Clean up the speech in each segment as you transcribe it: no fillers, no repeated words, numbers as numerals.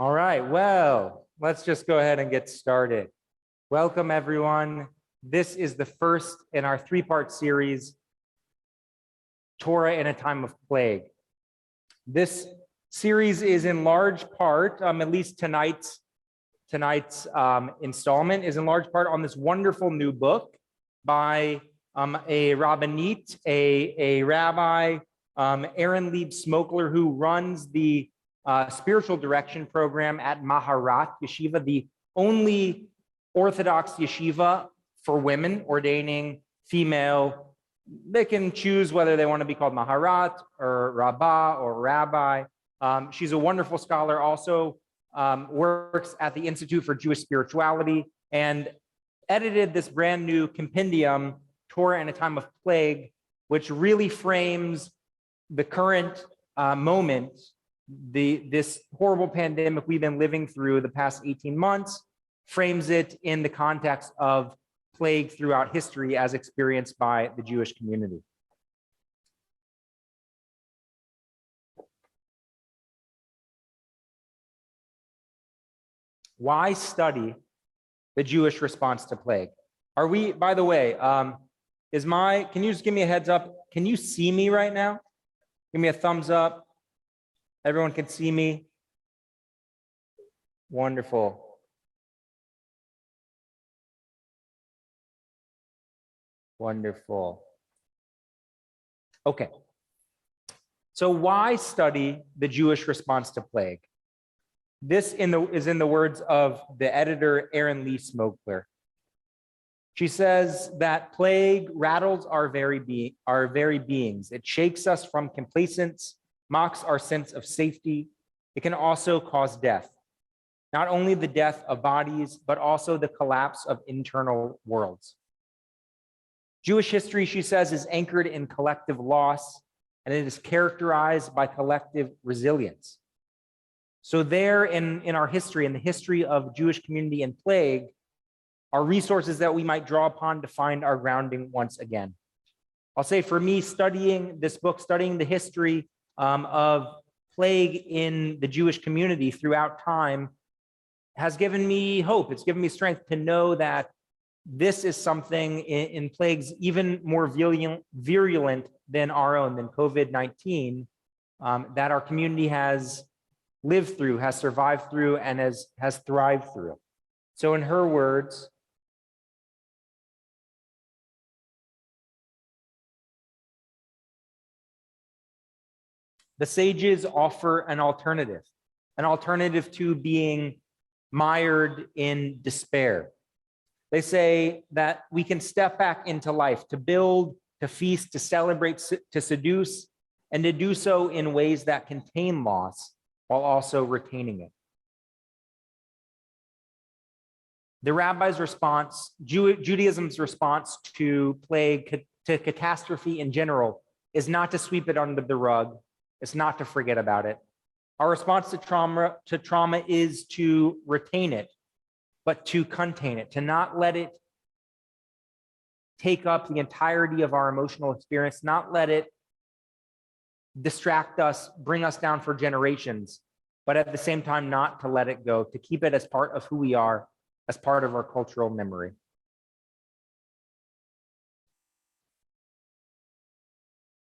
All right, well, let's just go ahead and get started. Welcome, everyone. This is the first in our three-part series, Torah in a Time of Plague. This series is in large part, at least tonight's installment is in large part on this wonderful new book by a rabbinite, a rabbi, Aaron Lieb Smokler, who runs the spiritual direction program at Maharat Yeshiva, the only Orthodox yeshiva for women ordaining female. They can choose whether they want to be called Maharat or Rabbah or Rabbi. She's a wonderful scholar, also works at the Institute for Jewish Spirituality and edited this brand new compendium, Torah in a Time of Plague, which really frames the current moment, this horrible pandemic we've been living through the past 18 months, frames it in the context of plague throughout history as experienced by the Jewish community. Why study the Jewish response to plague? Are we, by the way, can you just give me a heads up? Can you see me right now? Give me a thumbs up. Everyone can see me. Wonderful. Wonderful. Okay. So why study the Jewish response to plague? This is in the words of the editor, Aaron Lee Smokler. She says that plague rattles our very beings. It shakes us from complacence, mocks our sense of safety. It can also cause death. Not only the death of bodies, but also the collapse of internal worlds. Jewish history, she says, is anchored in collective loss, and it is characterized by collective resilience. So there in our history, in the history of Jewish community and plague, are resources that we might draw upon to find our grounding once again. I'll say for me, studying this book, studying the history of plague in the Jewish community throughout time has given me hope. It's given me strength to know that this is something in plagues even more virulent than our own, than COVID-19, that our community has lived through, has survived through, and has thrived through. So in her words, the sages offer an alternative to being mired in despair. They say that we can step back into life, to build, to feast, to celebrate, to seduce, and to do so in ways that contain loss while also retaining it. The rabbi's response, Judaism's response to plague, to catastrophe in general, is not to sweep it under the rug. It's not to forget about it. Our response to trauma is to retain it, but to contain it, to not let it take up the entirety of our emotional experience, not let it distract us, bring us down for generations, but at the same time, not to let it go, to keep it as part of who we are, as part of our cultural memory.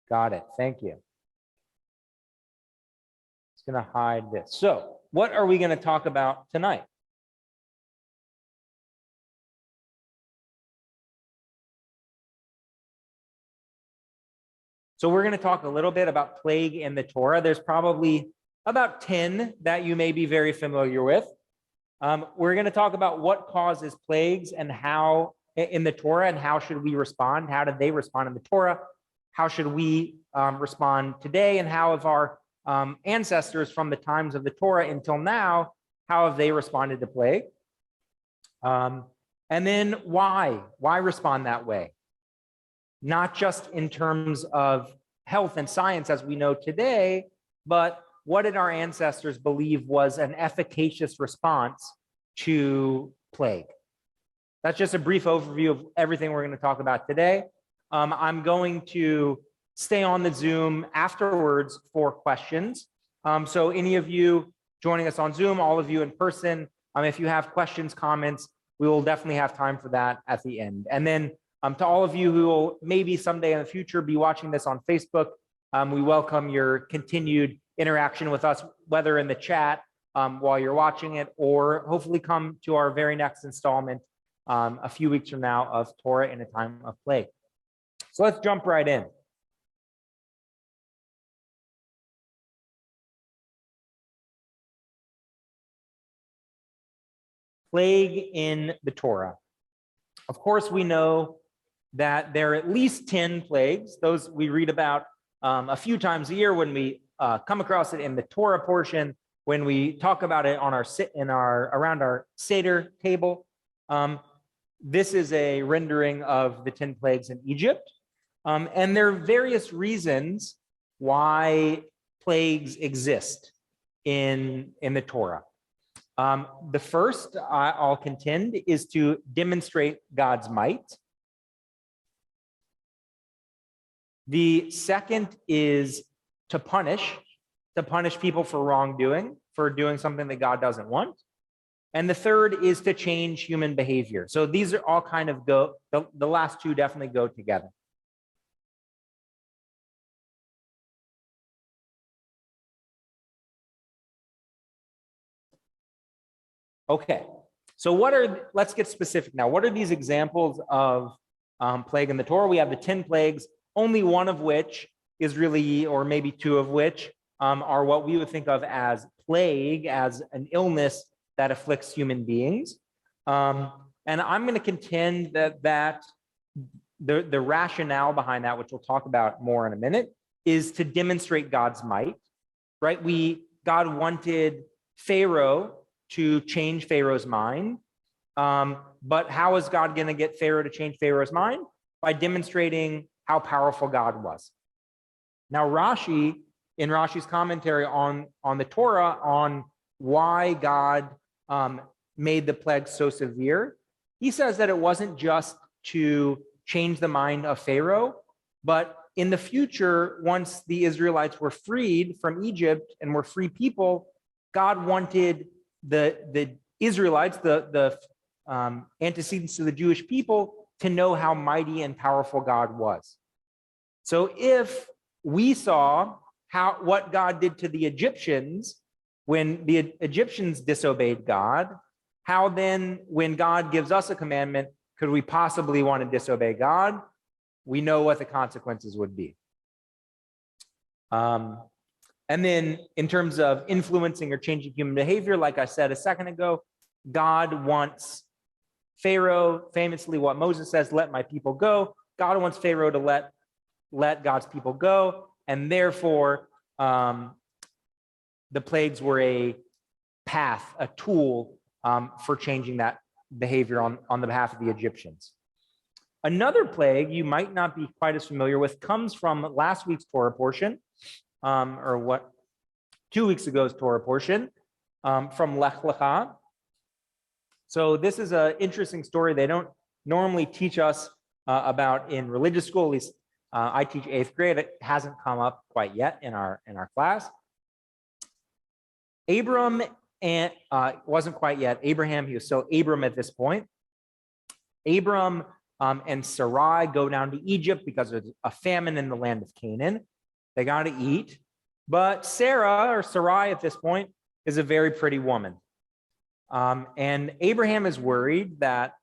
Got it. Thank you. It's going to hide this. So, what are we going to talk about tonight? So we're going to talk a little bit about plague in the Torah. There's probably about 10 that you may be very familiar with. We're going to talk about what causes plagues and how in the Torah, and how should we respond? How did they respond in the Torah? How should we respond today? And how have our ancestors from the times of the Torah until now, how have they responded to plague? And then why respond that way? Not just in terms of health and science as we know today, but what did our ancestors believe was an efficacious response to plague? That's just a brief overview of everything we're going to talk about today. I'm going to stay on the Zoom afterwards for questions. So any of you joining us on Zoom, all of you in person. If you have questions, comments, we will definitely have time for that at the end. And then to all of you who will maybe someday in the future be watching this on Facebook, we welcome your continued interaction with us, whether in the chat while you're watching it, or hopefully come to our very next installment a few weeks from now of Torah in a Time of Plague. So let's jump right in. Plague in the Torah. Of course, we know that there are at least 10 plagues. Those we read about a few times a year when we come across it in the Torah portion, when we talk about it on around our Seder table. This is a rendering of the 10 plagues in Egypt. And there are various reasons why plagues exist in the Torah. The first, I'll contend, is to demonstrate God's might. The second is to punish people for wrongdoing, for doing something that God doesn't want. And the third is to change human behavior. So these are all kind of the last two definitely go together. Okay, so let's get specific now. What are these examples of plague in the Torah? We have the 10 plagues, only one of which is really, or maybe two of which, are what we would think of as plague, as an illness that afflicts human beings. And I'm going to contend that the rationale behind that, which we'll talk about more in a minute, is to demonstrate God's might, right? God wanted Pharaoh to change Pharaoh's mind. But how is God going to get Pharaoh to change Pharaoh's mind? By demonstrating how powerful God was. Now, Rashi, in Rashi's commentary on the Torah, on why God made the plague so severe, he says that it wasn't just to change the mind of Pharaoh, but in the future, once the Israelites were freed from Egypt and were free people, God wanted the Israelites, the antecedents to the Jewish people, to know how mighty and powerful God was. So if we saw what God did to the Egyptians when the Egyptians disobeyed God, how then, when God gives us a commandment, could we possibly want to disobey God? We know what the consequences would be. And then in terms of influencing or changing human behavior, like I said a second ago, God wants Pharaoh, famously what Moses says, let my people go. God wants Pharaoh to let God's people go. And therefore, the plagues were a path, a tool for changing that behavior on the behalf of the Egyptians. Another plague you might not be quite as familiar with comes from last week's Torah portion, or what 2 weeks ago's Torah portion, from Lech Lecha. So this is an interesting story they don't normally teach us about in religious school. At least I teach 8th grade. It hasn't come up quite yet in our class. Abram and wasn't quite yet Abraham. He was still Abram at this point. Abram and Sarai go down to Egypt because there's a famine in the land of Canaan. They got to eat. But Sarah, or Sarai at this point, is a very pretty woman. And Abraham is worried that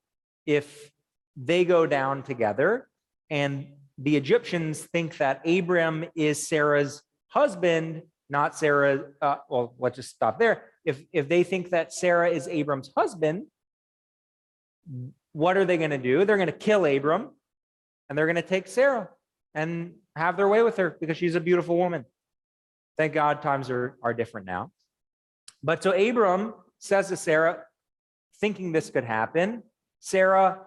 if they go down together and the Egyptians think that Abram is Sarah's husband, not Sarah, well, let's just stop there. If they think that Sarah is Abram's husband, what are they going to do? They're going to kill Abram, and they're going to take Sarah and have their way with her because she's a beautiful woman. Thank God times are different now. But so Abram says to Sarah, thinking this could happen, Sarah,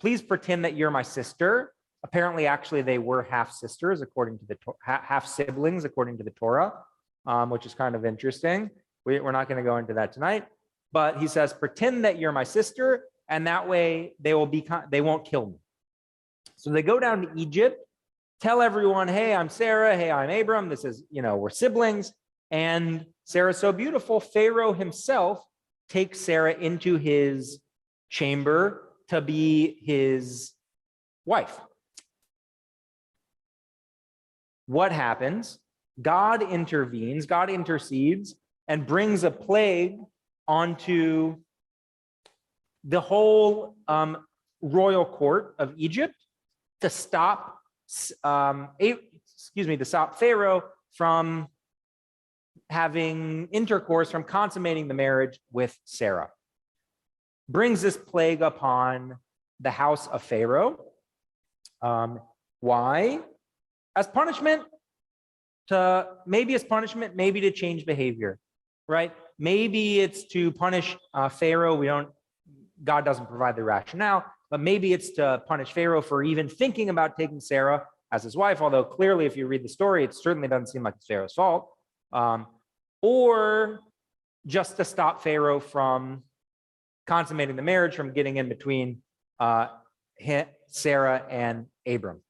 please pretend that you're my sister. Apparently, actually, they were half sisters, according to the half siblings, according to the Torah, which is kind of interesting. We're not going to go into that tonight. But he says, pretend that you're my sister, and that way they won't kill me. So they go down to Egypt, tell everyone, hey, I'm Sarah, hey, I'm Abram. This is, we're siblings. And Sarah's so beautiful, Pharaoh himself takes Sarah into his chamber to be his wife. What happens? God intervenes, God intercedes, and brings a plague onto the whole royal court of Egypt to stop, to stop Pharaoh from having intercourse, from consummating the marriage with Sarah. Brings this plague upon the house of Pharaoh. Why? As punishment, maybe to change behavior, right? Maybe it's to punish Pharaoh. God doesn't provide the rationale, but maybe it's to punish Pharaoh for even thinking about taking Sarah as his wife, although clearly if you read the story, it certainly doesn't seem like it's Pharaoh's fault. Or just to stop Pharaoh from consummating the marriage, from getting in between Sarah and Abram.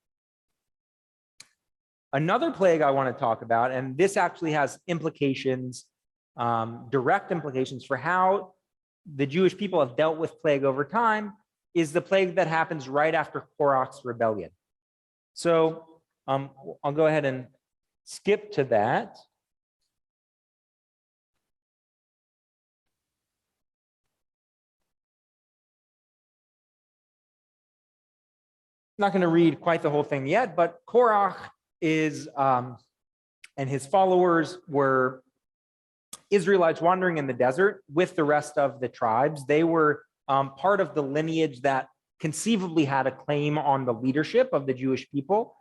Another plague I want to talk about, and this actually has implications, direct implications for how the Jewish people have dealt with plague over time, is the plague that happens right after Korach's rebellion. So I'll go ahead and skip to that. I'm not going to read quite the whole thing yet, but Korach and his followers were Israelites wandering in the desert with the rest of the tribes. They were part of the lineage that conceivably had a claim on the leadership of the Jewish people.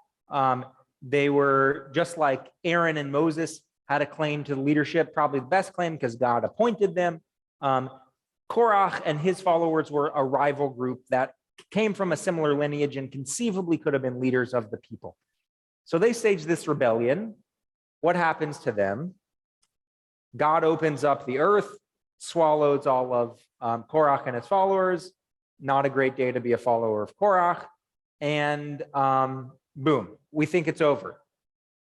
They were just like Aaron and Moses had a claim to the leadership, probably the best claim because God appointed them. Korach and his followers were a rival group that came from a similar lineage and conceivably could have been leaders of the people. So they staged this rebellion. What happens to them? God opens up the earth, swallows all of Korach and his followers. Not a great day to be a follower of Korach. And boom, we think it's over.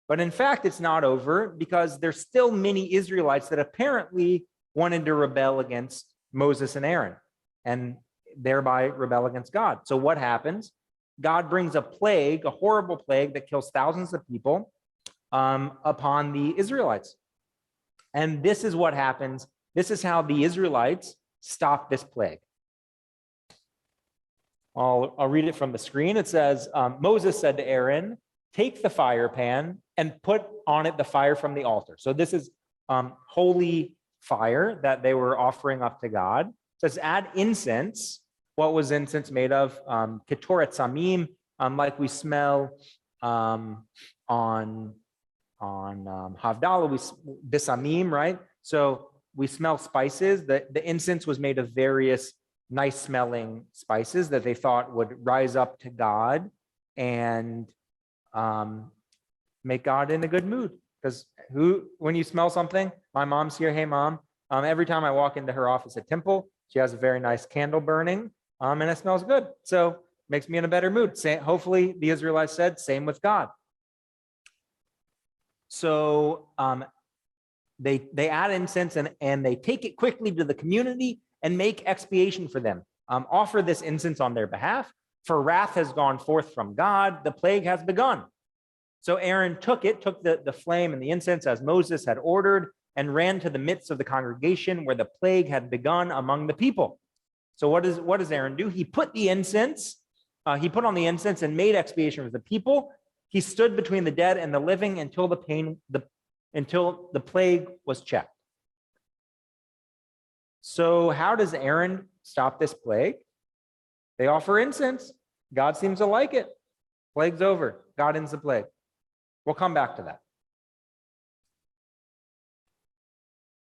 But in fact, it's not over because there's still many Israelites that apparently wanted to rebel against Moses and Aaron and thereby rebel against God. So what happens? God brings a plague, a horrible plague that kills thousands of people upon the Israelites. And this is what happens. This is how the Israelites stop this plague. I'll read it from the screen. It says, Moses said to Aaron, take the fire pan and put on it the fire from the altar. So this is holy fire that they were offering up to God. It says, add incense. What was incense made of? Ketoret samim, like we smell on Havdalah, bisamim, right? So we smell spices. The incense was made of various nice smelling spices that they thought would rise up to God and make God in a good mood. Because when you smell something, my mom's here, hey mom, every time I walk into her office at Temple, she has a very nice candle burning, and it smells good. So makes me in a better mood. Hopefully the Israelites said, same with God. So they add incense and they take it quickly to the community and make expiation for them. Offer this incense on their behalf. For wrath has gone forth from God. The plague has begun. So Aaron took the flame and the incense as Moses had ordered and ran to the midst of the congregation where the plague had begun among the people. So what does Aaron do? He put on the incense and made expiation for the people. He stood between the dead and the living until the plague was checked. So how does Aaron stop this plague? They offer incense. God seems to like it. Plague's over. God ends the plague. We'll come back to that.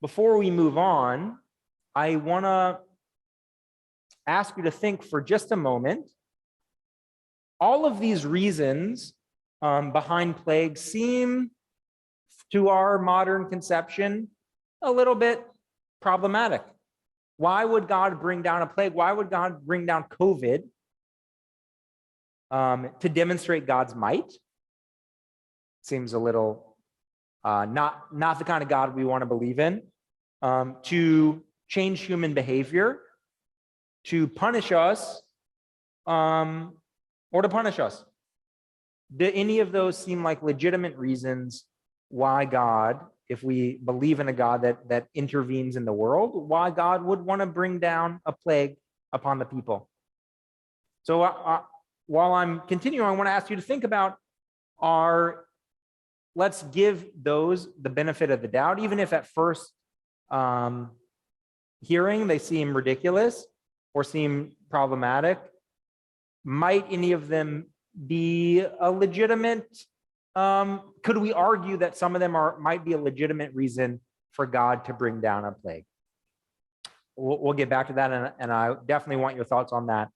Before we move on, I want to ask you to think for just a moment. All of these reasons behind plague seem, to our modern conception, a little bit problematic. Why would God bring down a plague? Why would God bring down COVID to demonstrate God's might? Seems a little not the kind of God we want to believe in, to change human behavior, to punish us, or to punish us. Do any of those seem like legitimate reasons why God, if we believe in a God that intervenes in the world, why God would want to bring down a plague upon the people? So while I'm continuing, I want to ask you to think about let's give those the benefit of the doubt, even if at first hearing they seem ridiculous or seem problematic. Might any of them be a legitimate, could we argue that some of them might be a legitimate reason for God to bring down a plague? We'll get back to that, and I definitely want your thoughts on that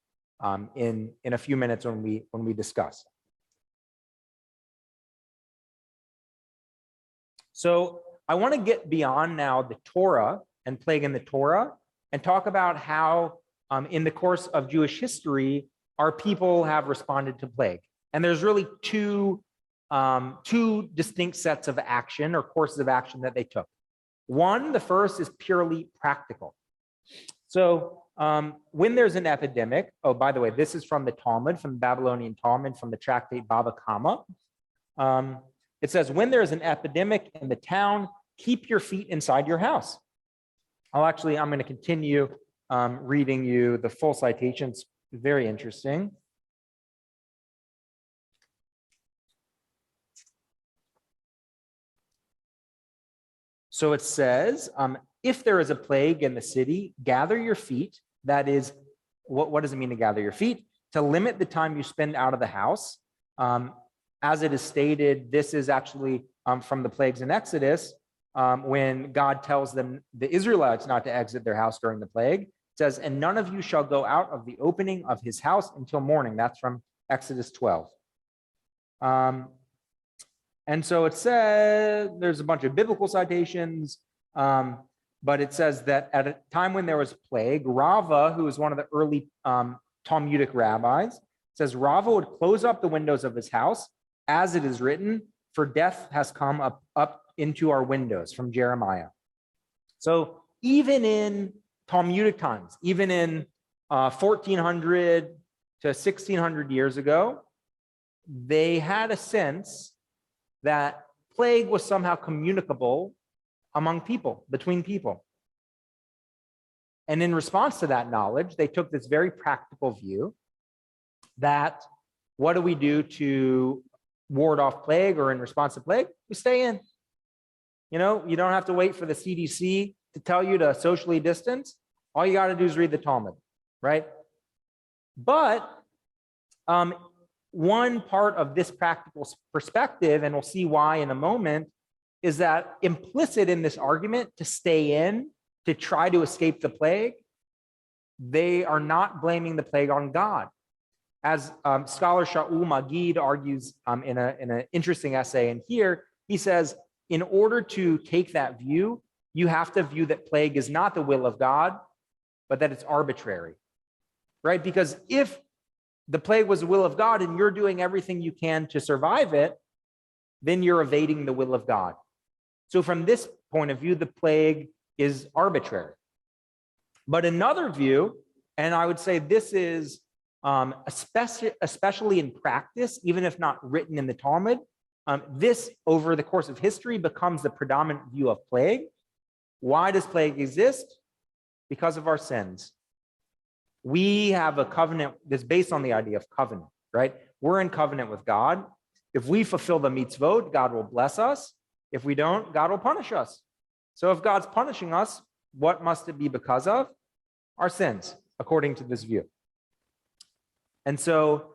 in a few minutes when we discuss. So I want to get beyond now the Torah and plague in the Torah and talk about how in the course of Jewish history, our people have responded to plague. And there's really two distinct sets of action or courses of action that they took. One, the first is purely practical. So when there's an epidemic, oh, by the way, this is from the Talmud, from the Babylonian Talmud, from the tractate Bava Kama. It says, when there's an epidemic in the town, keep your feet inside your house. I'm going to continue reading you the full citations. Very interesting. So it says, if there is a plague in the city, gather your feet. That is, what does it mean to gather your feet? To limit the time you spend out of the house. As it is stated, this is actually from the plagues in Exodus, when God tells them, the Israelites, not to exit their house during the plague. It says, and none of you shall go out of the opening of his house until morning. That's from Exodus 12. And so it says, there's a bunch of biblical citations, but it says that at a time when there was plague, Rava, who was one of the early Talmudic rabbis, says Rava would close up the windows of his house, as it is written, for death has come up into our windows, from Jeremiah. So even in Talmudic times, even in 1400 to 1600 years ago, they had a sense that plague was somehow communicable among people, between people. And in response to that knowledge, they took this very practical view that what do we do to ward off plague, or in response to plague? We stay in. You know, you don't have to wait for the CDC to tell you to socially distance. All you got to do is read the Talmud, right? But one part of this practical perspective, and we'll see why in a moment, is that implicit in this argument to stay in, to try to escape the plague, they are not blaming the plague on God. As scholar Shaul Magid argues in an interesting essay in here, he says, in order to take that view, you have to view that plague is not the will of God, but that it's arbitrary, right? Because if the plague was the will of God and you're doing everything you can to survive it, then you're evading the will of God. So from this point of view, the plague is arbitrary. But another view, and I would say this is especially in practice, even if not written in the Talmud, this over the course of history becomes the predominant view of plague. Why does plague exist? Because of our sins. We have a covenant that's based on the idea of covenant, right? We're in covenant with God. If we fulfill the mitzvot, God will bless us. If we don't, God will punish us. So if God's punishing us, what must it be because of? Our sins, according to this view. And so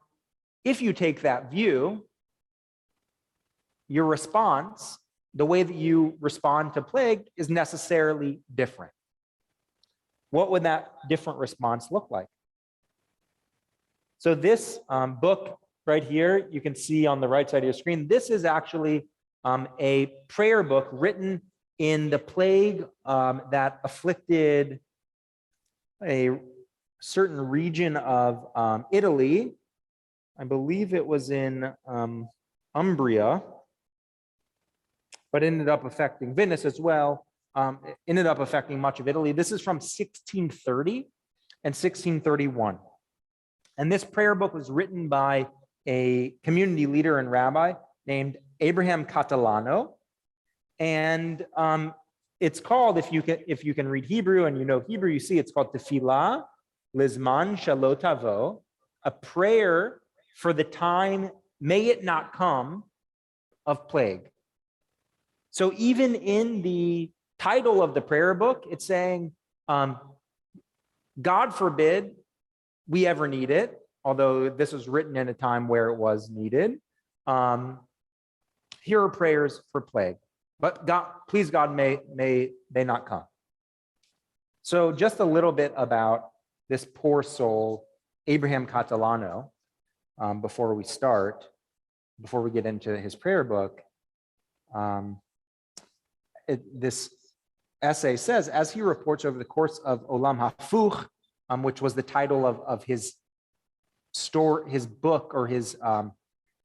if you take that view, your response, the way that you respond to plague, is necessarily different. What would that different response look like? So this book right here, you can see on the right side of your screen, this is actually a prayer book written in the plague that afflicted a certain region of Italy. I believe it was in Umbria. but ended up affecting Venice as well. It ended up affecting much of Italy. This is from 1630 and 1631. And this prayer book was written by a community leader and rabbi named Abraham Catalano. And it's called, if you can read Hebrew and you know Hebrew, you see it's called Tefillah Lizman Shalot Tavo, a prayer for the time, may it not come, of plague. So even in the title of the prayer book, it's saying, God forbid we ever need it, although this was written in a time where it was needed. Here are prayers for plague, but God, please God, may they not come. So just a little bit about this poor soul, Abraham Catalano, before we get into his prayer book. This essay says, as he reports over the course of Olam Hafuch, which was the title of his book, or his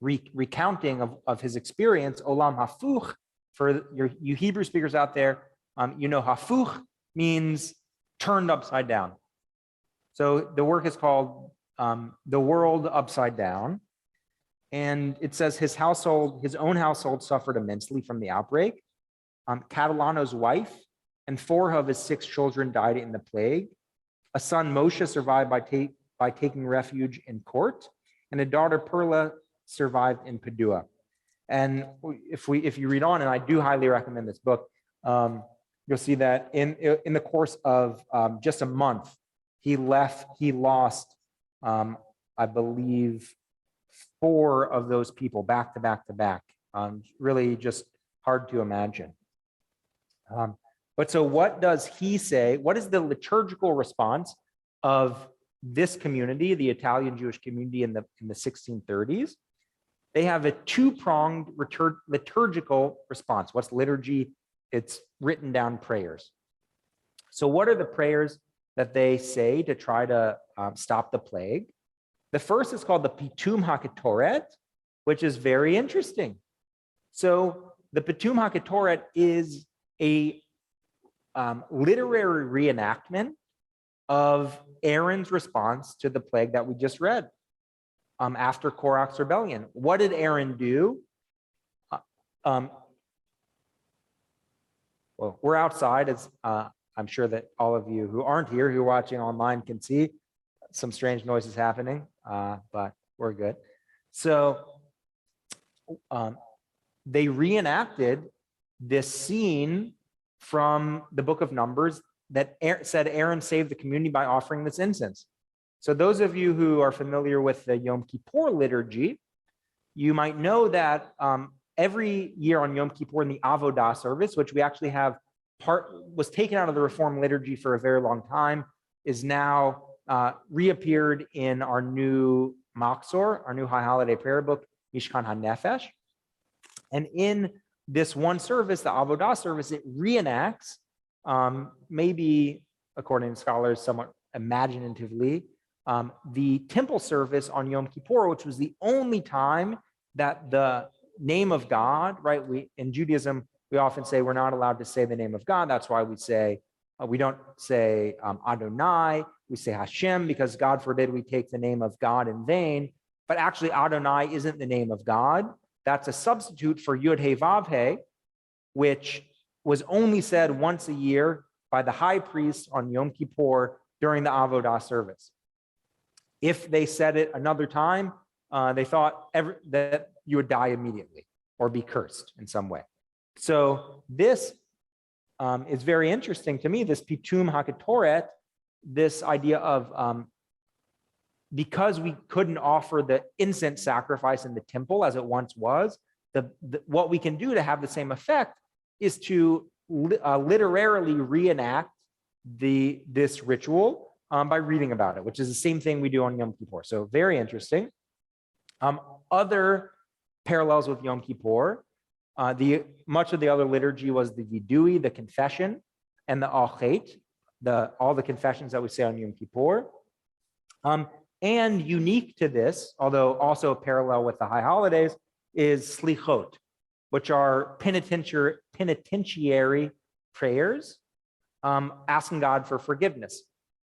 recounting of his experience, Olam Hafuch, for you Hebrew speakers out there, Hafuch means turned upside down. So the work is called The World Upside Down. And it says his own household suffered immensely from the outbreak. Catalano's wife and 4 of his 6 children died in the plague. A son, Moshe, survived by taking refuge in court, and a daughter, Perla, survived in Padua. And if you read on, and I do highly recommend this book, you'll see that in the course of just a month, he lost, I believe, 4 of those people back to back to back. Really just hard to imagine. But so what does he say? What is the liturgical response of this community, the Italian Jewish community in the 1630s? They have a 2-pronged liturgical response. What's liturgy? It's written down prayers. So what are the prayers that they say to try to stop the plague? The first is called the Pitum HaKetoret, which is very interesting. So the Pitum HaKetoret is a literary reenactment of Aaron's response to the plague that we just read after Korach's rebellion. What did Aaron do? Well, we're outside, as I'm sure that all of you who aren't here, who are watching online, can see some strange noises happening, but we're good. So they reenacted this scene from the book of Numbers that said Aaron saved the community by offering this incense. So those of you who are familiar with the Yom Kippur liturgy, you might know that every year on Yom Kippur in the Avodah service, which we actually have was taken out of the Reform liturgy for a very long time, is now reappeared in our new Machzor, our new high holiday prayer book, Mishkan HaNefesh. And in this one service, the Avodah service, it reenacts, maybe according to scholars, somewhat imaginatively, the temple service on Yom Kippur, which was the only time that the name of God, right? In Judaism, we often say we're not allowed to say the name of God. That's why we say, we don't say Adonai, we say Hashem, because God forbid we take the name of God in vain. But actually, Adonai isn't the name of God. That's a substitute for Yud He Vav He, which was only said once a year by the high priest on Yom Kippur during the Avodah service. If they said it another time, they thought that you would die immediately or be cursed in some way. So this is very interesting to me, this Pitum HaKetoret, this idea of because we couldn't offer the incense sacrifice in the temple as it once was, what we can do to have the same effect is to literarily reenact this ritual by reading about it, which is the same thing we do on Yom Kippur. So very interesting. Other parallels with Yom Kippur, much of the other liturgy was the Vidui, the confession, and the Achet, all the confessions that we say on Yom Kippur. And unique to this, although also a parallel with the high holidays, is Slichot. which are penitentiary prayers, asking God for forgiveness.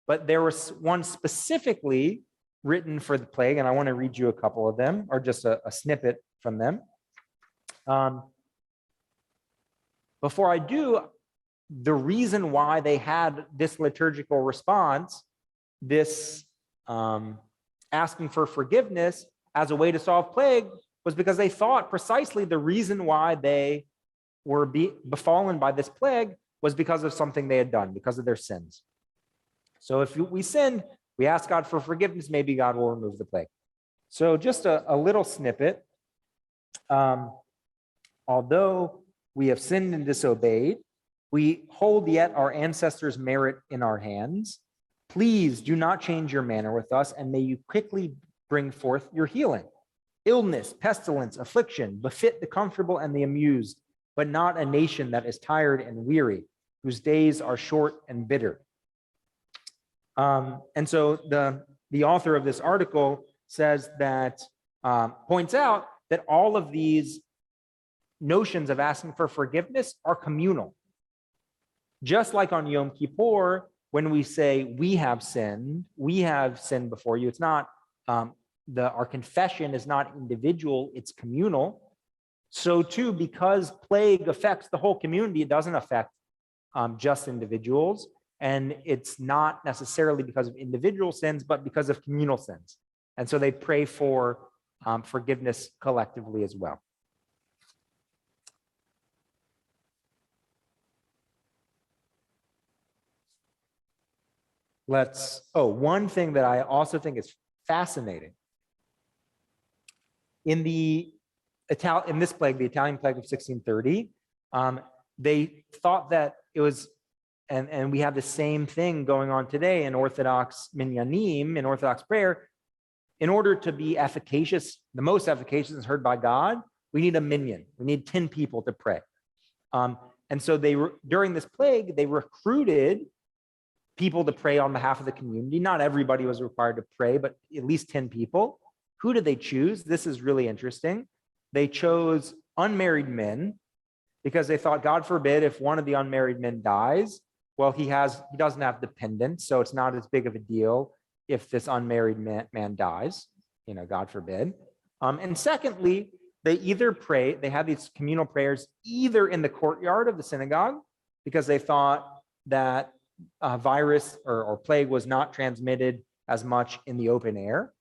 But there was one specifically written for the plague, and I want to read you a couple of them, or just a snippet from them. Before I do, the reason why they had this liturgical response, this asking for forgiveness as a way to solve plague, was because they thought precisely the reason why they were befallen by this plague was because of something they had done, because of their sins. So if we sin, we ask God for forgiveness, maybe God will remove the plague. So just a little snippet. Although we have sinned and disobeyed, we hold yet our ancestors' merit in our hands. Please do not change your manner with us, and may you quickly bring forth your healing. Illness, pestilence, affliction befit the comfortable and the amused, but not a nation that is tired and weary, whose days are short and bitter. And so the author of this article says that, points out that all of these notions of asking for forgiveness are communal. Just like on Yom Kippur, when we say we have sinned before you, it's not, our confession is not individual, it's communal. So too, because plague affects the whole community, it doesn't affect just individuals. And it's not necessarily because of individual sins, but because of communal sins. And so they pray for forgiveness collectively as well. One thing that I also think is fascinating. In this plague, the Italian plague of 1630, they thought that it was, and we have the same thing going on today in Orthodox minyanim, in Orthodox prayer. In order to be efficacious, the most efficacious and heard by God, we need a minyan. We need 10 people to pray. And so during this plague, they recruited people to pray on behalf of the community. Not everybody was required to pray, but at least 10 people. Who did they choose? This is really interesting. They chose unmarried men because they thought, God forbid, if one of the unmarried men dies, well, he doesn't have dependents, so it's not as big of a deal if this unmarried man dies, God forbid. And secondly, they had these communal prayers either in the courtyard of the synagogue, because they thought that virus or plague was not transmitted as much in the open air,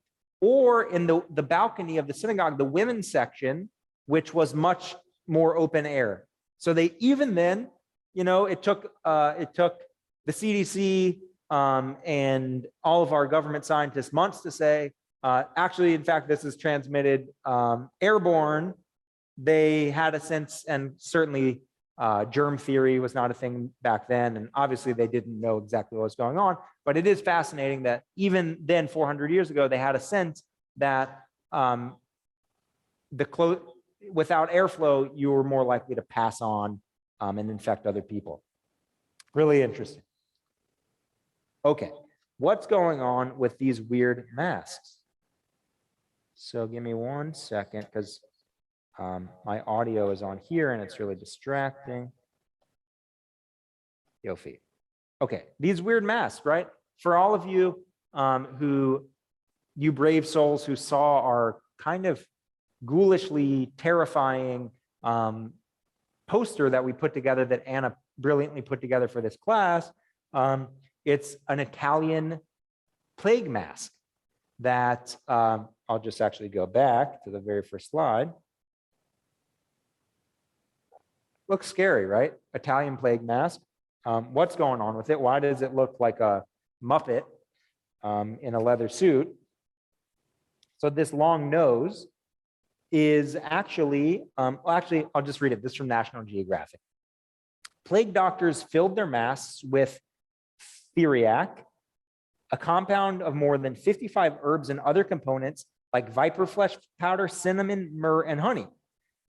or in the balcony of the synagogue, the women's section, which was much more open air. So they even then, it took the CDC and all of our government scientists months to say, actually, in fact, this is transmitted airborne. They had a sense, and certainly germ theory was not a thing back then, and obviously they didn't know exactly what was going on, but it is fascinating that even then, 400 years ago, they had a sense that without airflow, you were more likely to pass on and infect other people. Really interesting. Okay, what's going on with these weird masks? So give me 1 second, because my audio is on here and it's really distracting. Yofi. Okay, these weird masks, right? For all of you you brave souls who saw our kind of ghoulishly terrifying poster that we put together, that Anna brilliantly put together for this class, it's an Italian plague mask that I'll just actually go back to the very first slide. Looks scary, right? Italian plague mask. What's going on with it? Why does it look like a Muppet in a leather suit? So this long nose is actually, I'll just read it. This is from National Geographic. Plague doctors filled their masks with theriac, a compound of more than 55 herbs and other components like viper flesh powder, cinnamon, myrrh, and honey.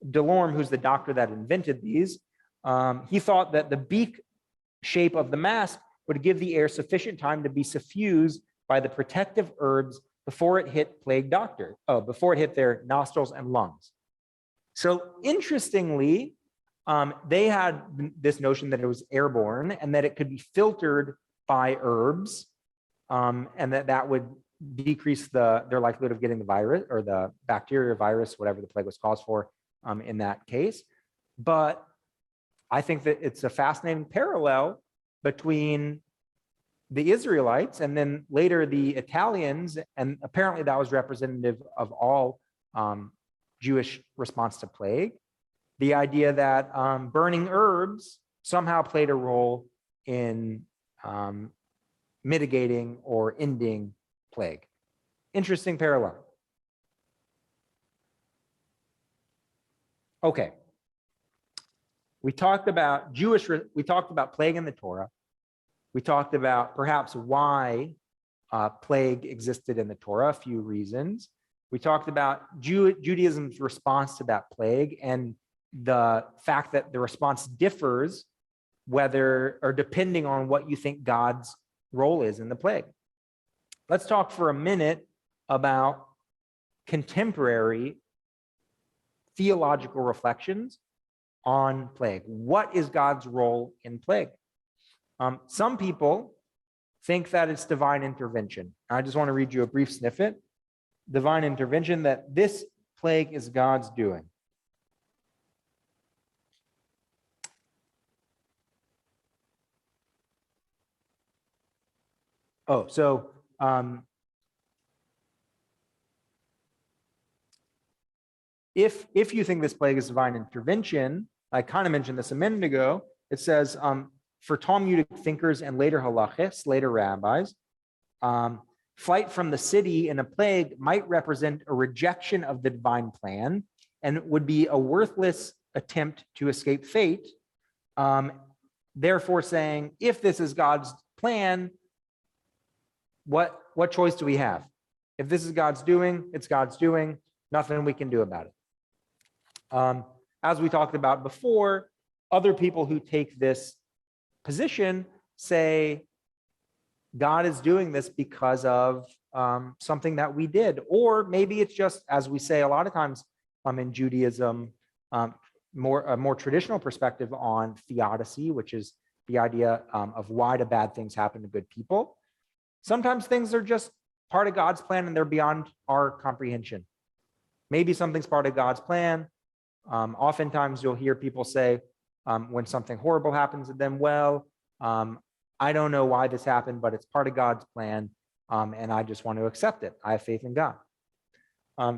Delorme, who's the doctor that invented these, he thought that the beak shape of the mask would give the air sufficient time to be suffused by the protective herbs before it hit before it hit their nostrils and lungs. So interestingly, they had this notion that it was airborne and that it could be filtered by herbs, and that would decrease their likelihood of getting the virus or the bacteria virus, whatever the plague was caused for in that case. But I think that it's a fascinating parallel between the Israelites and then later the Italians, and apparently that was representative of all Jewish response to plague. The idea that burning herbs somehow played a role in mitigating or ending plague. Interesting parallel. Okay. We talked about plague in the Torah. We talked about perhaps why plague existed in the Torah, a few reasons. We talked about Judaism's response to that plague and the fact that the response differs depending on what you think God's role is in the plague. Let's talk for a minute about contemporary theological reflections on plague. What is God's role in plague? Some people think that it's divine intervention. I just want to read you a brief snippet. Divine intervention, that this plague is God's doing. Oh, so if you think this plague is divine intervention, I kind of mentioned this a minute ago, it says, for Talmudic thinkers and later halachis, later rabbis, flight from the city in a plague might represent a rejection of the divine plan and would be a worthless attempt to escape fate. Therefore saying, if this is God's plan, what choice do we have? If this is God's doing, it's God's doing, nothing we can do about it. As we talked about before, other people who take this position say God is doing this because of something that we did, or maybe it's just, as we say a lot of times in Judaism, a more traditional perspective on theodicy, which is the idea of why do bad things happen to good people. Sometimes things are just part of God's plan and they're beyond our comprehension. Maybe something's part of God's plan. Oftentimes you'll hear people say when something horrible happens to them, well, I don't know why this happened, but it's part of God's plan, and I just want to accept it. I have faith in God.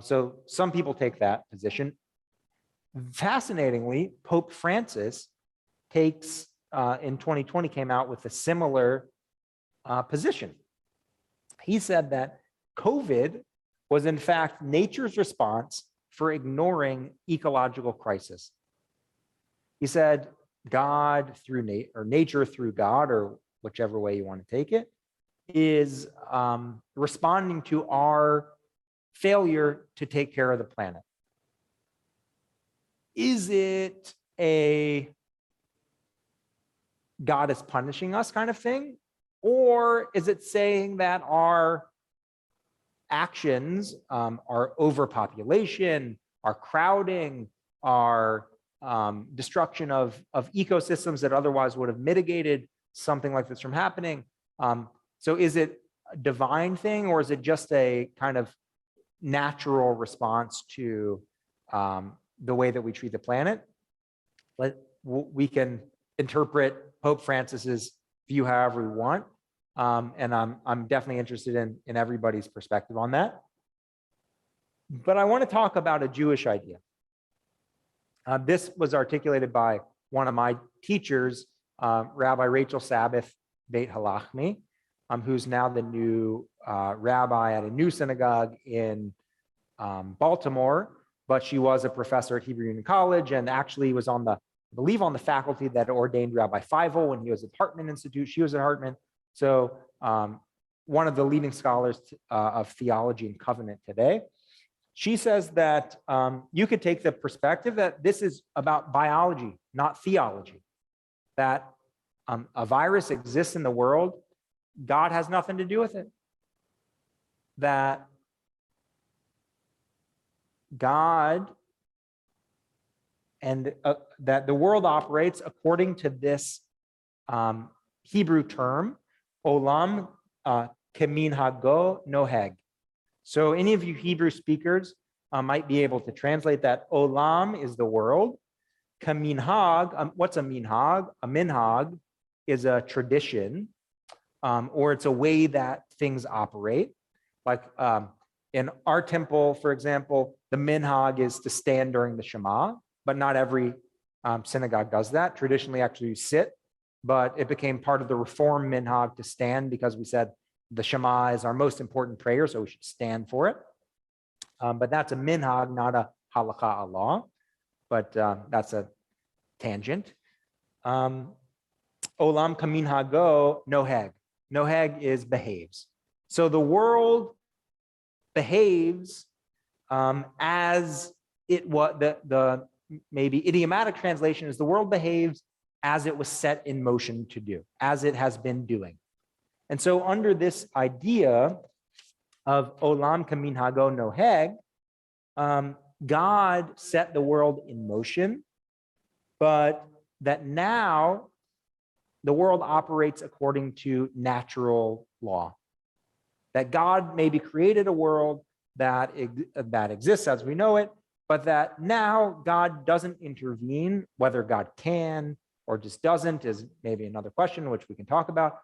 So some people take that position. Fascinatingly, Pope Francis takes, in 2020, came out with a similar position. He said that COVID was in fact nature's response for ignoring ecological crisis. He said God through nature through God, or whichever way you want to take it, is responding to our failure to take care of the planet. Is it a God is punishing us kind of thing? Or is it saying that our actions, our overpopulation, our crowding, our destruction of ecosystems that otherwise would have mitigated something like this from happening? So is it a divine thing, or is it just a kind of natural response to the way that we treat the planet? We can interpret Pope Francis's view however we want, and I'm definitely interested in everybody's perspective on that. But I want to talk about a Jewish idea. This was articulated by one of my teachers, Rabbi Rachel Sabbath Beit Halachmi, who's now the new rabbi at a new synagogue in Baltimore, but she was a professor at Hebrew Union College and actually was on I believe on the faculty that ordained Rabbi Feivel when he was at Hartman Institute. She was at Hartman. So one of the leading scholars of theology and covenant today. She says that you could take the perspective that this is about biology, not theology, that a virus exists in the world, God has nothing to do with it, that God that the world operates according to this Hebrew term, olam keminhago noheg. So any of you Hebrew speakers might be able to translate that. Olam is the world. Kaminhag, what's a minhag? A minhag is a tradition, or it's a way that things operate. Like in our temple, for example, the minhag is to stand during the Shema, but not every synagogue does that. Traditionally, actually, you sit, but it became part of the Reform minhag to stand because we said the Shema is our most important prayer, so we should stand for it. But that's a minhag, not a halakha, a law. But that's a tangent. Olam kaminhago noheg. Noheg is behaves. So the world behaves as it was. The maybe idiomatic translation is the world behaves as it was set in motion to do, as it has been doing. And so under this idea of olam kaminhago noheg, God set the world in motion, but that now the world operates according to natural law. That God maybe created a world that exists as we know it, but that now God doesn't intervene. Whether God can or just doesn't is maybe another question, which we can talk about.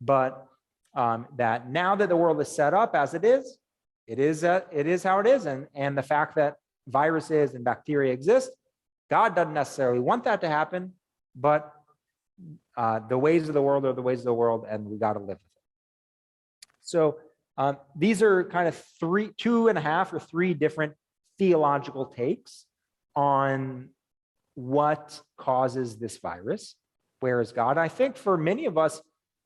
But that now that the world is set up as it is how it is. And the fact that viruses and bacteria exist, God doesn't necessarily want that to happen, but the ways of the world are the ways of the world, and we got to live with it. So these are kind of 2.5 or 3 different theological takes on what causes this virus. Where is God? I think for many of us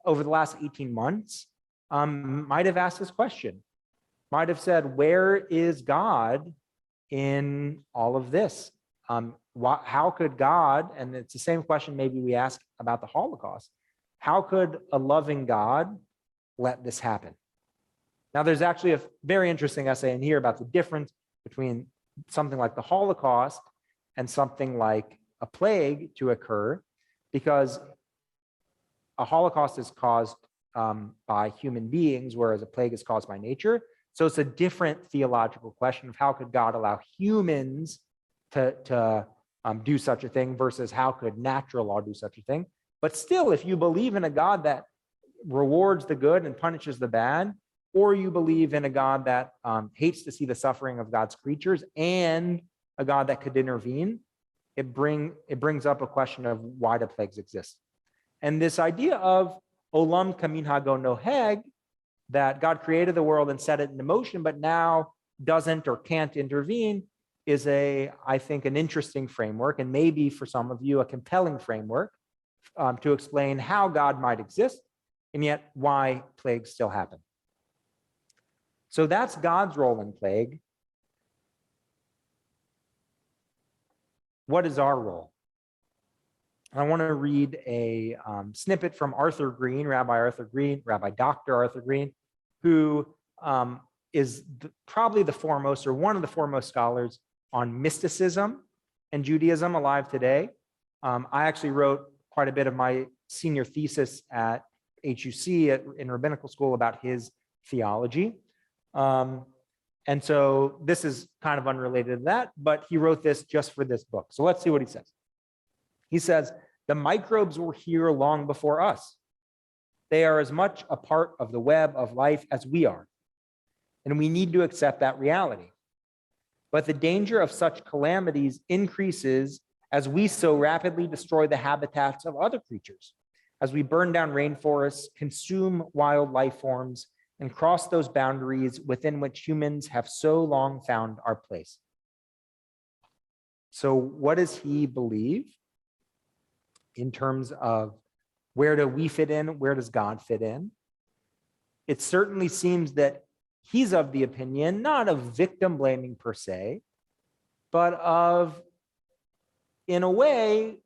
over the last 18 months, might have asked this question, might have said, where is God in all of this? How could God, and it's the same question maybe we ask about the Holocaust, how could a loving God let this happen? Now, there's actually a very interesting essay in here about the difference between something like the Holocaust and something like a plague to occur, because a Holocaust is caused by human beings, whereas a plague is caused by nature. So it's a different theological question of how could God allow humans to do such a thing versus how could natural law do such a thing. But still, if you believe in a God that rewards the good and punishes the bad, or you believe in a God that hates to see the suffering of God's creatures and a God that could intervene, it brings up a question of why do plagues exist. And this idea of olam kaminhago noheg, that God created the world and set it into motion, but now doesn't or can't intervene, is I think, an interesting framework, and maybe for some of you, a compelling framework to explain how God might exist, and yet why plagues still happen. So that's God's role in plague. What is our role? I want to read a snippet from Arthur Green, Rabbi Dr. Arthur Green, who is probably the foremost or one of the foremost scholars on mysticism and Judaism alive today. I actually wrote quite a bit of my senior thesis at HUC in rabbinical school about his theology. And so this is kind of unrelated to that, but he wrote this just for this book. So let's see what he says. He says, the microbes were here long before us. They are as much a part of the web of life as we are, and we need to accept that reality. But the danger of such calamities increases as we so rapidly destroy the habitats of other creatures, as we burn down rainforests, consume wild life forms, and cross those boundaries within which humans have so long found our place. So what does he believe in terms of where do we fit in? Where does God fit in? It certainly seems that he's of the opinion, not of victim blaming per se, but of, in a way,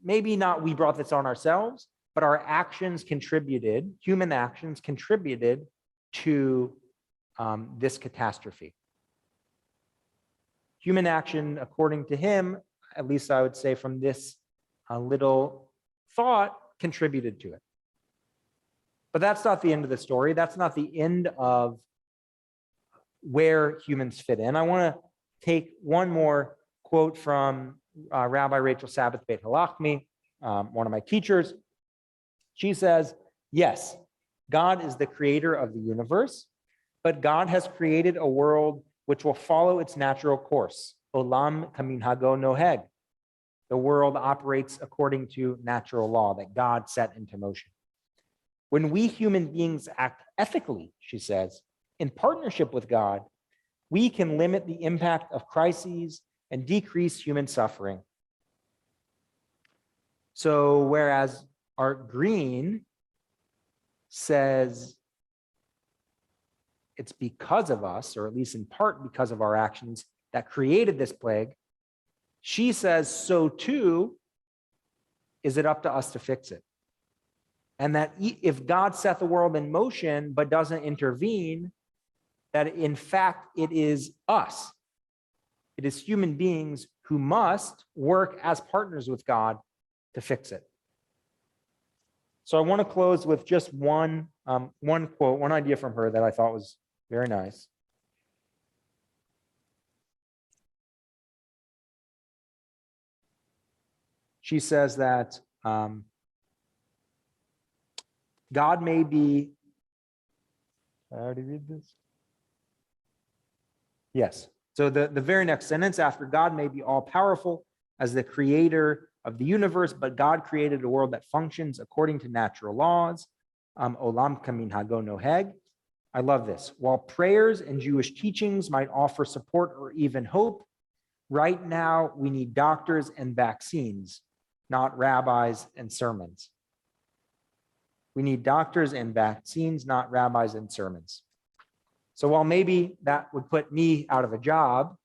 maybe not we brought this on ourselves, but our actions contributed, human actions contributed to this catastrophe. human action, according to him, at least I would say from this little thought, contributed to it. But that's not the end of the story. That's not the end of where humans fit in. I want to take one more quote from Rabbi Rachel Sabbath Beit Halachmi, one of my teachers. She says, yes, God is the creator of the universe, but God has created a world which will follow its natural course. Olam kaminhago noheg. The world operates according to natural law that God set into motion. When we human beings act ethically, she says, in partnership with God, we can limit the impact of crises and decrease human suffering. So whereas Art Green says it's because of us, or at least in part because of our actions, that created this plague, she says so too is it up to us to fix it. And that if God set the world in motion but doesn't intervene, that in fact it is us. It is human beings who must work as partners with God to fix it. So I want to close with just one quote, one idea from her that I thought was very nice. She says that God may be, I already read this? Yes. So the very next sentence after, God may be all powerful as the creator of the universe, but God created a world that functions according to natural laws. Olam kamin hago noheg. I love this. While prayers and Jewish teachings might offer support or even hope, right now we need doctors and vaccines, not rabbis and sermons. We need doctors and vaccines, not rabbis and sermons. So while maybe that would put me out of a job,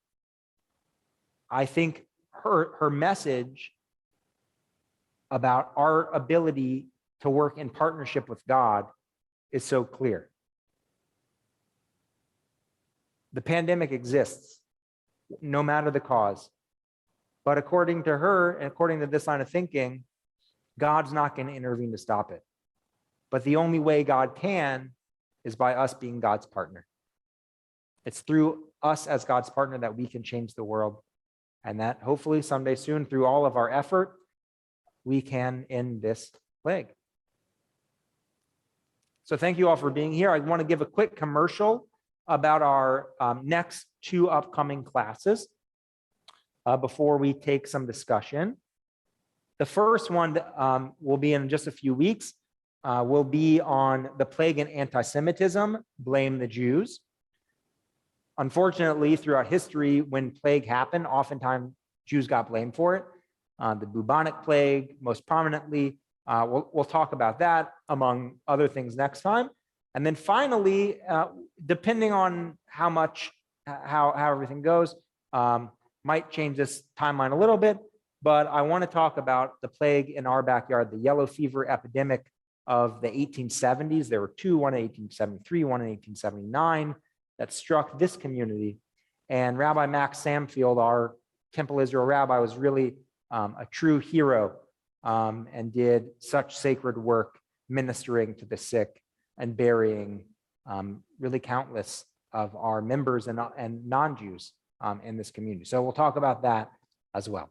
I think her message about our ability to work in partnership with God is so clear. The pandemic exists, no matter the cause. But according to her, and according to this line of thinking, God's not going to intervene to stop it. But the only way God can is by us being God's partner. It's through us as God's partner that we can change the world. And that hopefully someday soon, through all of our effort, we can end this plague. So thank you all for being here. I want to give a quick commercial about our next two upcoming classes before we take some discussion. The first one will be in just a few weeks. Will be on the plague and anti-Semitism, blame the Jews. Unfortunately, throughout history, when plague happened, oftentimes Jews got blamed for it. The bubonic plague, most prominently. We'll talk about that, among other things, next time. And then finally, depending on how everything goes, might change this timeline a little bit, but I want to talk about the plague in our backyard, the yellow fever epidemic of the 1870s. There were two, one in 1873, one in 1879, that struck this community. And Rabbi Max Samfield, our Temple Israel rabbi, was really a true hero and did such sacred work ministering to the sick and burying really countless of our members and non-Jews in this community. So we'll talk about that as well.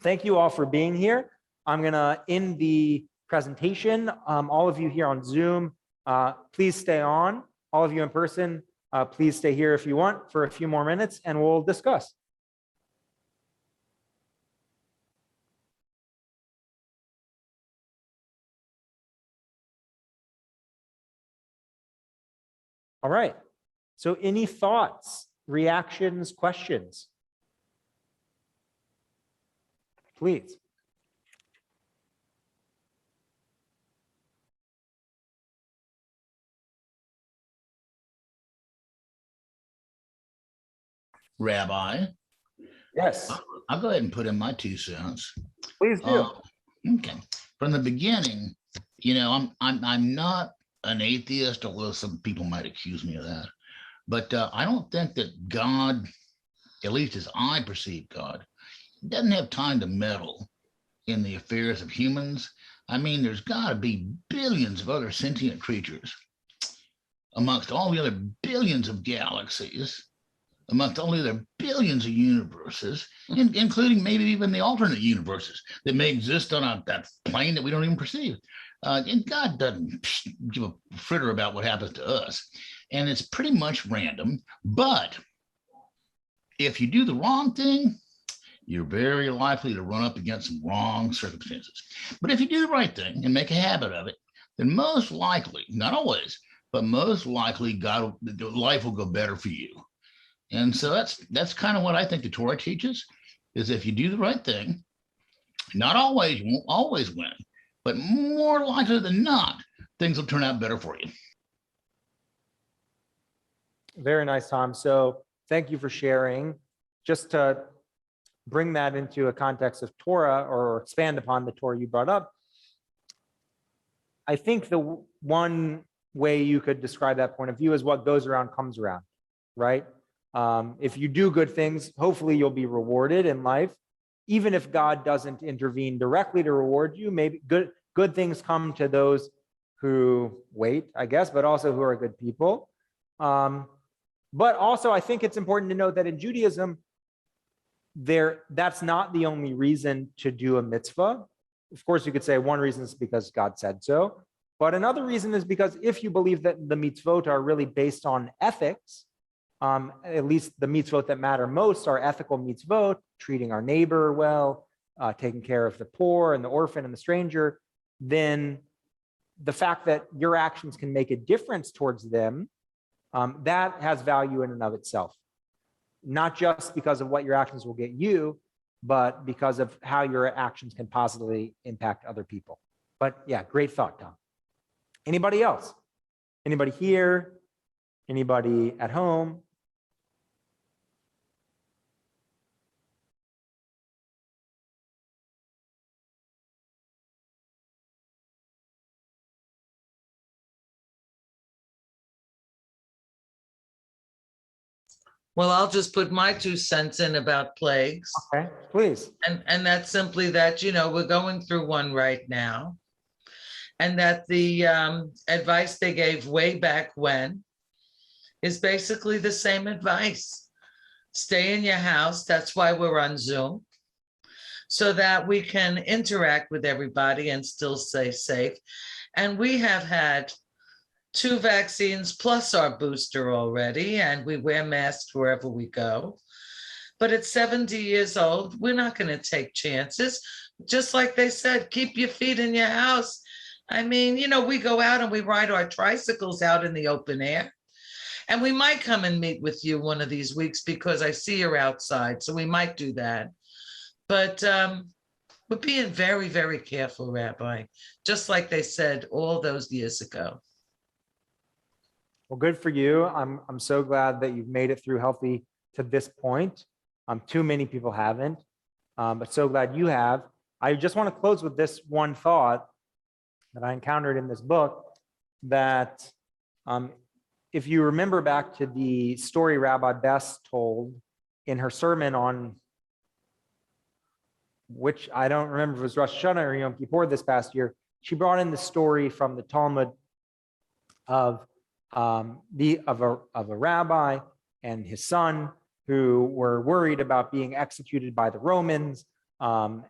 Thank you all for being here. I'm going to end the presentation. All of you here on Zoom, please stay on. All of you in person, please stay here if you want for a few more minutes, and we'll discuss. All right. So any thoughts, reactions, questions? Please. Rabbi. Yes. I'll go ahead and put in my 2 cents. Please do. Okay. From the beginning, you know, I'm not an atheist, although some people might accuse me of that. But I don't think that God at least as I perceive God, doesn't have time to meddle in the affairs of humans. I mean, there's got to be billions of other sentient creatures amongst all the other billions of galaxies, amongst all the other billions of universes, including maybe even the alternate universes that may exist on that plane that we don't even perceive. And God doesn't give a fritter about what happens to us. And it's pretty much random. But if you do the wrong thing, you're very likely to run up against some wrong circumstances. But if you do the right thing and make a habit of it, then most likely, not always, but most likely life will go better for you. And so that's kind of what I think the Torah teaches, is if you do the right thing, not always, you won't always win, but more likely than not, things will turn out better for you. Very nice, Tom. So thank you for sharing. Just to bring that into a context of Torah, or expand upon the Torah you brought up, I think the one way you could describe that point of view is what goes around comes around, right? If you do good things, hopefully you'll be rewarded in life. Even if God doesn't intervene directly to reward you, maybe good things come to those who wait, I guess, but also who are good people. But also, I think it's important to note that in Judaism, that's not the only reason to do a mitzvah. Of course, you could say one reason is because God said so, but another reason is because if you believe that the mitzvot are really based on ethics, at least the mitzvot that matter most are ethical mitzvot, treating our neighbor well, taking care of the poor and the orphan and the stranger, then the fact that your actions can make a difference towards them, that has value in and of itself. Not just because of what your actions will get you, but because of how your actions can positively impact other people. But yeah, great thought, Tom. Anybody else? Anybody here? Anybody at home? Well, I'll just put my 2 cents in about plagues. Okay, please. And that's simply that, we're going through one right now. And that the advice they gave way back when is basically the same advice. Stay in your house. That's why we're on Zoom, so that we can interact with everybody and still stay safe. And we have had 2 vaccines plus our booster already, and we wear masks wherever we go. But at 70 years old, we're not going to take chances. Just like they said, keep your feet in your house. I mean, we go out and we ride our tricycles out in the open air. And we might come and meet with you one of these weeks because I see you're outside. So we might do that. But we're being very, very careful, Rabbi, just like they said all those years ago. Well, good for you. I'm so glad that you've made it through healthy to this point. Too many people haven't, but so glad you have. I just want to close with this one thought that I encountered in this book, that if you remember back to the story Rabbi Bess told in her sermon on, which I don't remember if it was Rosh Hashanah or Yom Kippur this past year, she brought in the story from the Talmud of a rabbi and his son who were worried about being executed by the Romans,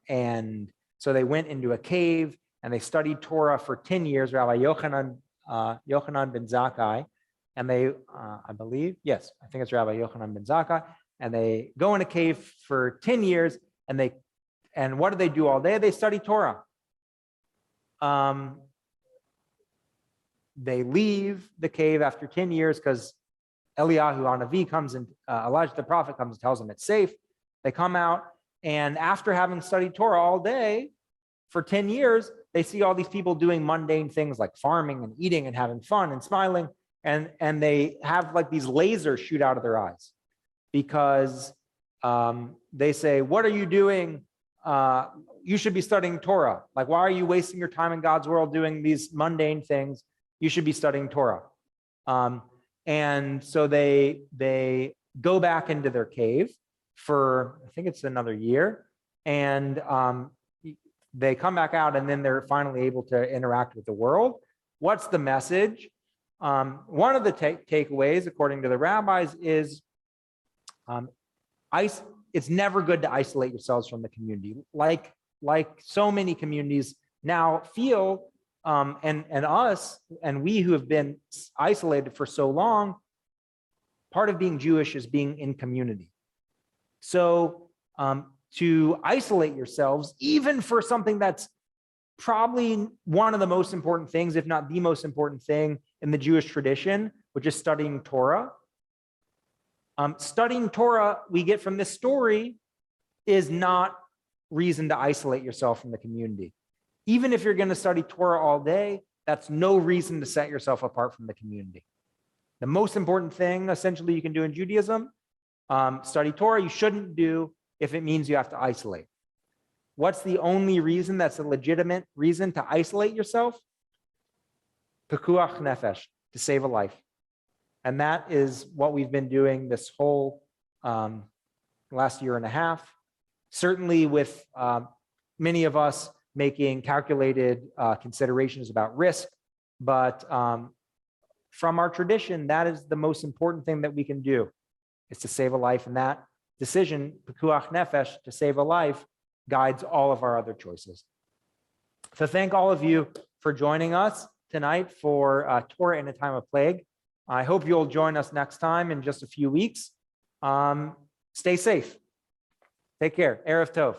and so they went into a cave and they studied Torah for 10 years. Rabbi Yochanan ben Zakkai, and they, I believe, yes, I think it's Rabbi Yochanan ben Zakkai, and they go in a cave for 10 years, and what do they do all day? They study Torah. They leave the cave after 10 years because Eliyahu Hanavi comes and Elijah the prophet comes and tells them it's safe. They come out, and after having studied Torah all day for 10 years, they see all these people doing mundane things like farming and eating and having fun and smiling, and they have like these lasers shoot out of their eyes because they say, "What are you doing? You should be studying Torah. Like, why are you wasting your time in God's world doing these mundane things? You should be studying Torah." And so they go back into their cave, for, I think it's another year. And they come back out and then they're finally able to interact with the world. What's the message? One of the takeaways, according to the rabbis, is it's never good to isolate yourselves from the community. Like so many communities now feel, and us, and we who have been isolated for so long, part of being Jewish is being in community. So to isolate yourselves, even for something that's probably one of the most important things, if not the most important thing in the Jewish tradition, which is studying Torah. Studying Torah, we get from this story, is not reason to isolate yourself from the community. Even if you're going to study Torah all day, that's no reason to set yourself apart from the community. The most important thing, essentially, you can do in Judaism, study Torah, you shouldn't do if it means you have to isolate. What's the only reason that's a legitimate reason to isolate yourself? Pekuach nefesh, to save a life. And that is what we've been doing this whole last year and a half. Certainly with many of us making calculated considerations about risk, but from our tradition, that is the most important thing that we can do, is to save a life. And that decision, pekuach nefesh, to save a life, guides all of our other choices. So thank all of you for joining us tonight for Torah in a Time of Plague. I hope you'll join us next time in just a few weeks. Stay safe. Take care. Erev Tov.